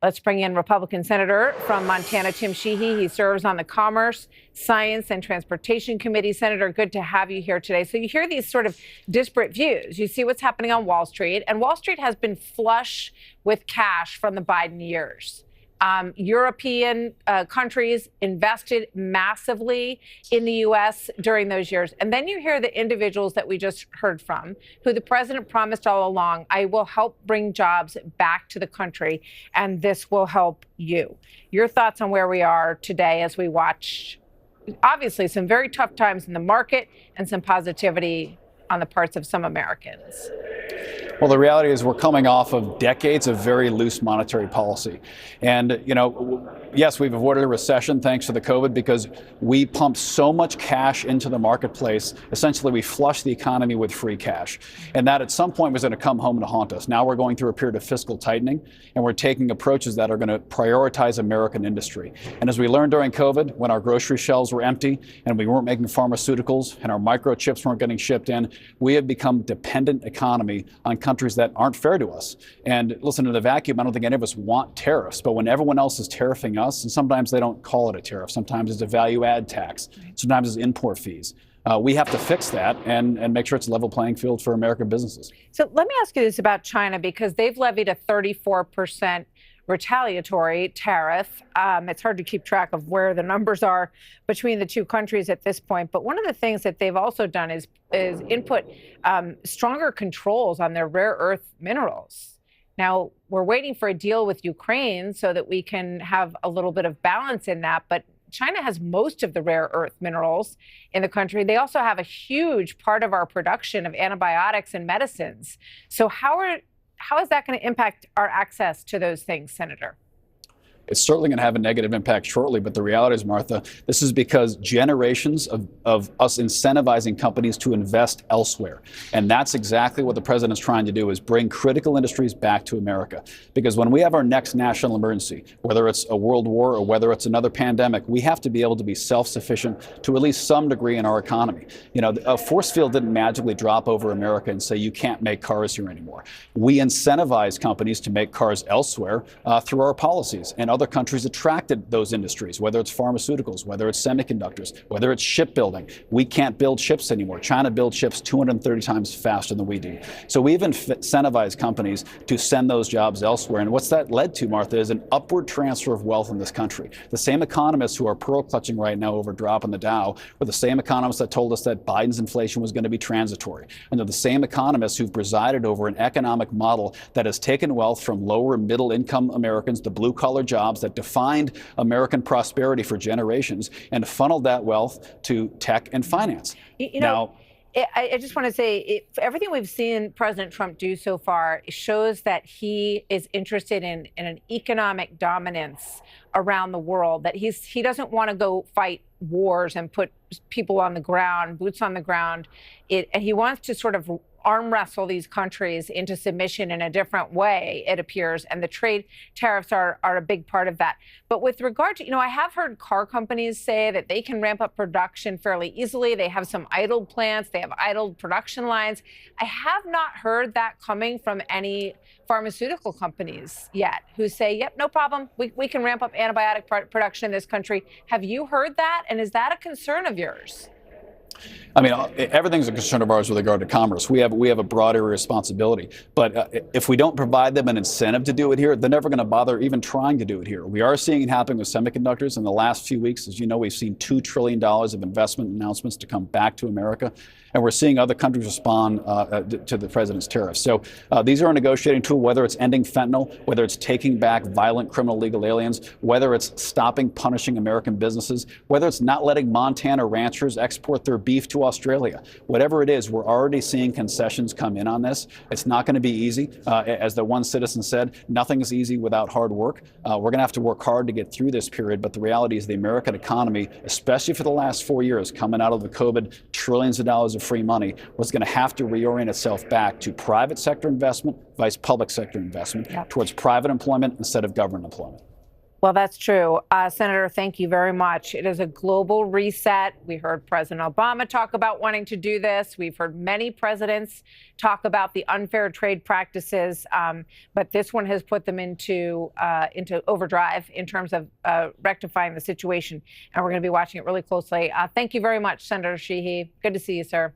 Let's bring in Republican Senator from Montana, Tim Sheehy. He serves on the Commerce, Science, and Transportation Committee. Senator, good to have you here today. So you hear these sort of disparate views. You see what's happening on Wall Street, and Wall Street has been flush with cash from the Biden years. European countries invested massively in the U.S. during those years. And then you hear the individuals that we just heard from, who the president promised all along, I will help bring jobs back to the country, and this will help you. Your thoughts on where we are today as we watch, obviously, some very tough times in the market and some positivity on the parts of some Americans? Well, the reality is we're coming off of decades of very loose monetary policy. And, yes, we've avoided a recession thanks to the COVID because we pumped so much cash into the marketplace. Essentially, we flushed the economy with free cash. And that at some point was going to come home to haunt us. Now we're going through a period of fiscal tightening, and we're taking approaches that are going to prioritize American industry. And as we learned during COVID, when our grocery shelves were empty and we weren't making pharmaceuticals and our microchips weren't getting shipped in, we have become a dependent economy on countries that aren't fair to us. And listen, in the vacuum, I don't think any of us want tariffs, but when everyone else is tariffing us, and sometimes they don't call it a tariff, sometimes it's a value add tax, sometimes it's import fees. We have to fix that and make sure it's a level playing field for American businesses. So let me ask you this about China, because they've levied a 34% retaliatory tariff. It's hard to keep track of where the numbers are between the two countries at this point. But one of the things that they've also done is input stronger controls on their rare earth minerals. Now, we're waiting for a deal with Ukraine so that we can have a little bit of balance in that. But China has most of the rare earth minerals in the country. They also have a huge part of our production of antibiotics and medicines. So how is that going to impact our access to those things, Senator? It's certainly going to have a negative impact shortly, but the reality is, Martha, this is because generations of us incentivizing companies to invest elsewhere. And that's exactly what the president is trying to do, is bring critical industries back to America. Because when we have our next national emergency, whether it's a world war or whether it's another pandemic, we have to be able to be self-sufficient to at least some degree in our economy. A force field didn't magically drop over America and say, you can't make cars here anymore. We incentivize companies to make cars elsewhere through our policies. And other countries attracted those industries, whether it's pharmaceuticals, whether it's semiconductors, whether it's shipbuilding. We can't build ships anymore. China builds ships 230 times faster than we do. So we've incentivized companies to send those jobs elsewhere. And what's that led to, Martha, is an upward transfer of wealth in this country. The same economists who are pearl clutching right now over dropping the Dow were the same economists that told us that Biden's inflation was going to be transitory. And they're the same economists who've presided over an economic model that has taken wealth from lower and middle income Americans, the blue collar jobs that defined American prosperity for generations, and funneled that wealth to tech and finance. I just want to say, everything we've seen President Trump do so far shows that he is interested in an economic dominance around the world, that he doesn't want to go fight wars and put people on the ground, boots on the ground. And he wants to sort of arm wrestle these countries into submission in a different way, it appears, and the trade tariffs are a big part of that. But with regard to, I have heard car companies say that they can ramp up production fairly easily. They have some idled plants, they have idled production lines. I have not heard that coming from any pharmaceutical companies yet, who say, yep, no problem, we can ramp up antibiotic production in this country. Have you heard that? And is that a concern of yours? I mean, everything's a concern of ours with regard to commerce. We have a broad area of responsibility. But if we don't provide them an incentive to do it here, they're never going to bother even trying to do it here. We are seeing it happen with semiconductors. In the last few weeks, as you know, we've seen $2 trillion of investment announcements to come back to America. And we're seeing other countries respond to the president's tariffs. So these are a negotiating tool, whether it's ending fentanyl, whether it's taking back violent criminal legal aliens, whether it's stopping punishing American businesses, whether it's not letting Montana ranchers export their beef to Australia. Whatever it is, we're already seeing concessions come in on this. It's not going to be easy. As the one citizen said, nothing is easy without hard work. We're going to have to work hard to get through this period. But the reality is the American economy, especially for the last 4 years, coming out of the COVID, trillions of dollars of free money, was going to have to reorient itself back to private sector investment, vice public sector investment, towards private employment instead of government employment. Well, that's true. Senator, thank you very much. It is a global reset. We heard President Obama talk about wanting to do this. We've heard many presidents talk about the unfair trade practices, but this one has put them into overdrive in terms of rectifying the situation. And we're going to be watching it really closely. Thank you very much, Senator Sheehy. Good to see you, sir.